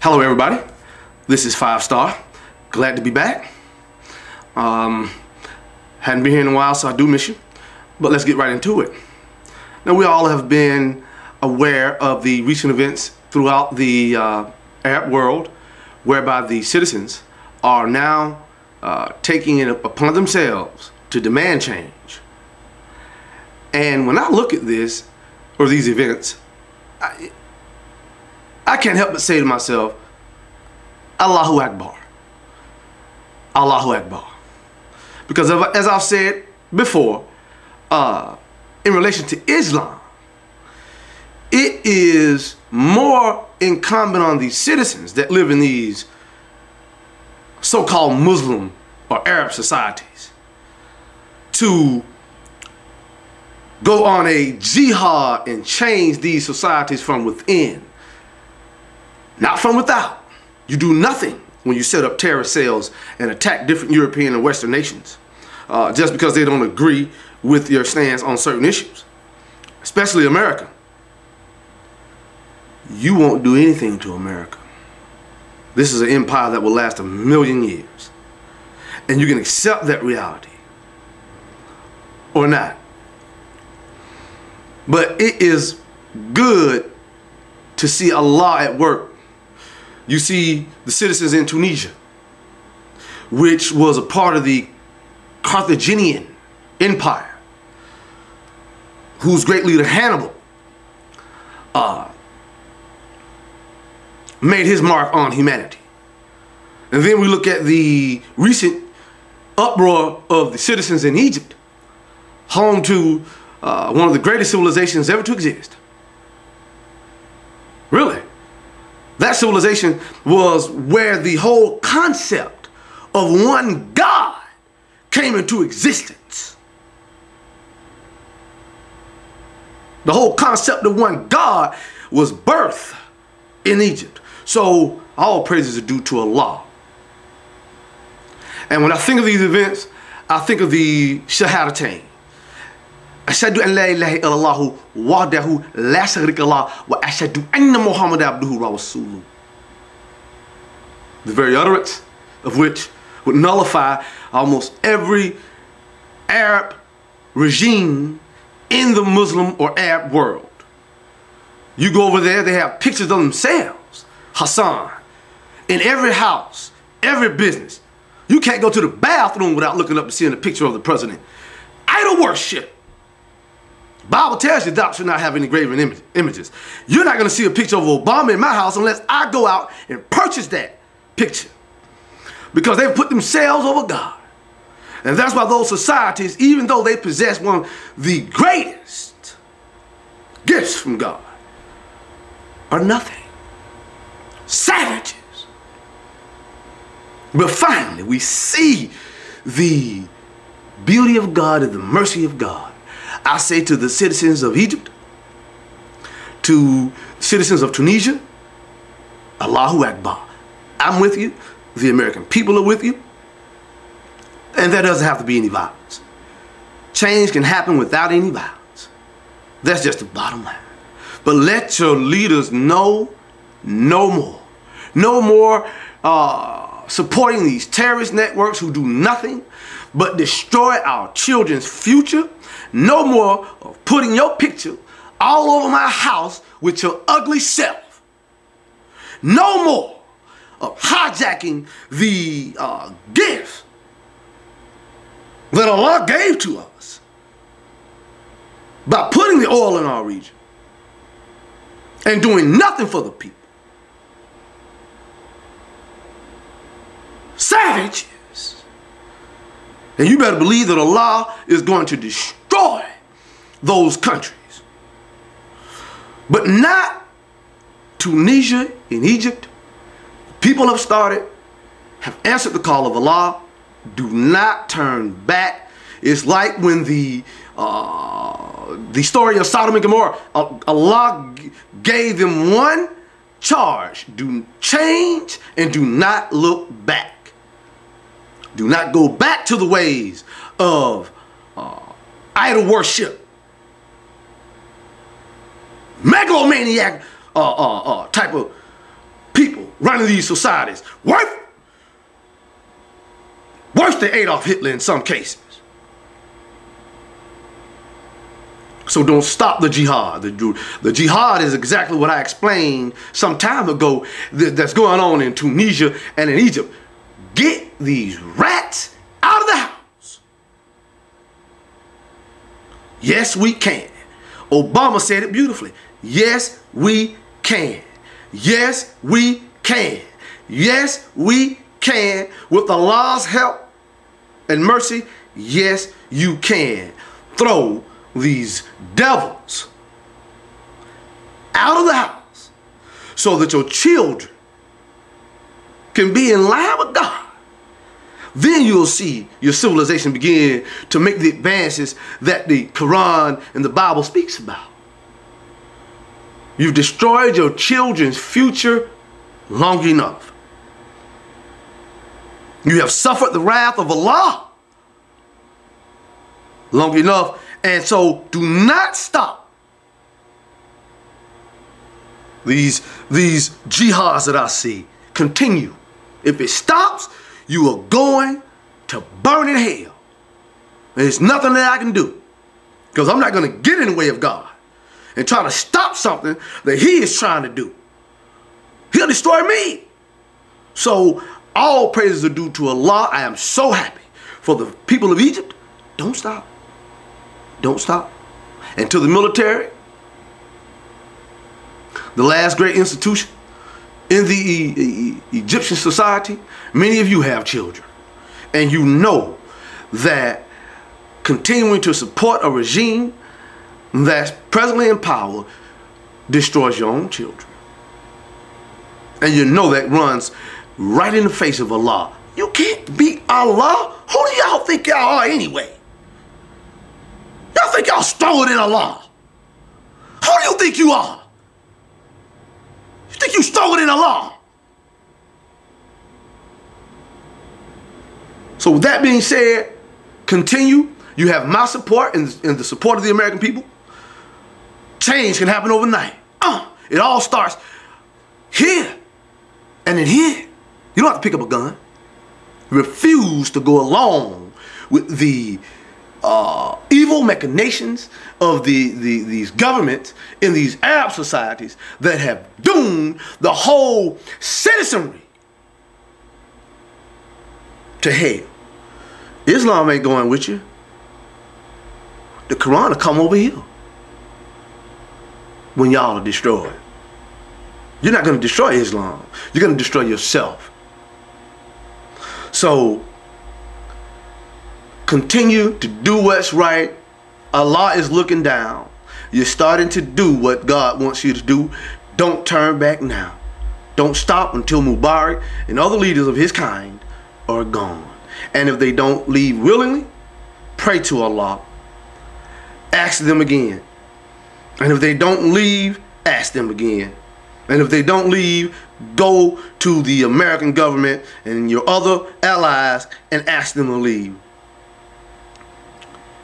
Hello everybody, this is 5 Star. Glad to be back. Hadn't been here in a while, so I do miss you. But let's get right into it. Now, we all have been aware of the recent events throughout the Arab world, whereby the citizens are now taking it upon themselves to demand change. And when I look at this, or these events, I can't help but say to myself, Allahu Akbar. Allahu Akbar. Because as I've said before, in relation to Islam, it is more incumbent on the citizens that live in these so-called Muslim or Arab societies to go on a jihad and change these societies from within, not from without. You do nothing when you set up terrorist cells and attack different European and Western nations just because they don't agree with your stance on certain issues, especially America. You won't do anything to America. This is an empire that will last 1,000,000 years. And you can accept that reality or not. But it is good to see Allah at work. You see the citizens in Tunisia, which was a part of the Carthaginian Empire, whose great leader Hannibal made his mark on humanity. And then we look at the recent uproar of the citizens in Egypt, home to one of the greatest civilizations ever to exist. Really. That civilization was where the whole concept of one God came into existence. The whole concept of one God was birthed in Egypt. So all praises are due to Allah. And when I think of these events, I think of the Shahadatain. Ashhadu an la ilaha illallah wahdahu la sharika lah wa ashhadu anna Muhammadan abduhu wa rasuluhu. The very utterance of which would nullify almost every Arab regime in the Muslim or Arab world. You go over there, they have pictures of themselves, Hassan, in every house, every business. You can't go to the bathroom without looking up and seeing a picture of the president. Idol worship. Bible tells you thou should not have any graven images. You're not going to see a picture of Obama in my house unless I go out and purchase that picture. Because they've put themselves over God. And that's why those societies, even though they possess one of the greatest gifts from God, are nothing. Savages. But finally, we see the beauty of God and the mercy of God. I say to the citizens of Egypt, to citizens of Tunisia, Allahu Akbar. I'm with you. The American people are with you. And there doesn't have to be any violence. Change can happen without any violence. That's just the bottom line. But let your leaders know no more. No more supporting these terrorist networks who do nothing but destroy our children's future. No more of putting your picture all over my house with your ugly self. No more of hijacking the gift that Allah gave to us by putting the oil in our region and doing nothing for the people. Savages. And you better believe that Allah is going to destroy those countries. But not Tunisia in Egypt. People have started, have answered the call of Allah. Do not turn back. It's like when the story of Sodom and Gomorrah, Allah gave them one charge. Do change and do not look back. Do not go back to the ways of idol worship, megalomaniac type of people running these societies. Worse than Adolf Hitler in some cases. So don't stop the jihad. The jihad is exactly what I explained some time ago that's going on in Tunisia and in Egypt. Get these rats out of the house. Yes, we can. Obama said it beautifully. Yes, we can. Yes, we can. Yes, we can. With Allah's help and mercy, yes, you can. Throw these devils out of the house so that your children can be in line with God. Then you'll see your civilization begin to make the advances that the Quran and the Bible speaks about. You've destroyed your children's future long enough. You have suffered the wrath of Allah long enough. And so do not stop these jihads that I see. Continue. If it stops, you are going to burn in hell. There's nothing that I can do, because I'm not going to get in the way of God and try to stop something that He is trying to do. He'll destroy me. So all praises are due to Allah. I am so happy for the people of Egypt. Don't stop. Don't stop. And to the military, the last great institution in the Egyptian society, many of you have children. And you know that continuing to support a regime that's presently in power destroys your own children. And you know that runs right in the face of Allah. You can't beat Allah. Who do y'all think y'all are anyway? Y'all think y'all stronger than Allah? Who do you think you are? You think you stronger than Allah? So with that being said, continue. You have my support and the support of the American people. Change can happen overnight. It all starts here and then here. You don't have to pick up a gun. Refuse to go along with the evil machinations of these governments in these Arab societies that have doomed the whole citizenry to hell. Islam ain't going with you. The Quran will come over here when y'all are destroyed. You're not going to destroy Islam. You're going to destroy yourself. So continue to do what's right. Allah is looking down. You're starting to do what God wants you to do. Don't turn back now. Don't stop until Mubarak and other leaders of his kind are gone. And if they don't leave willingly, pray to Allah. Ask them again. And if they don't leave, ask them again. And if they don't leave, go to the American government and your other allies and ask them to leave.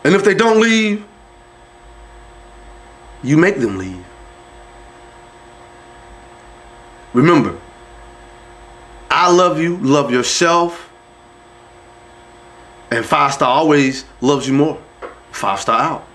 And if they don't leave, you make them leave. Remember, I love you, love yourself, and 5 Star always loves you more. 5 Star out.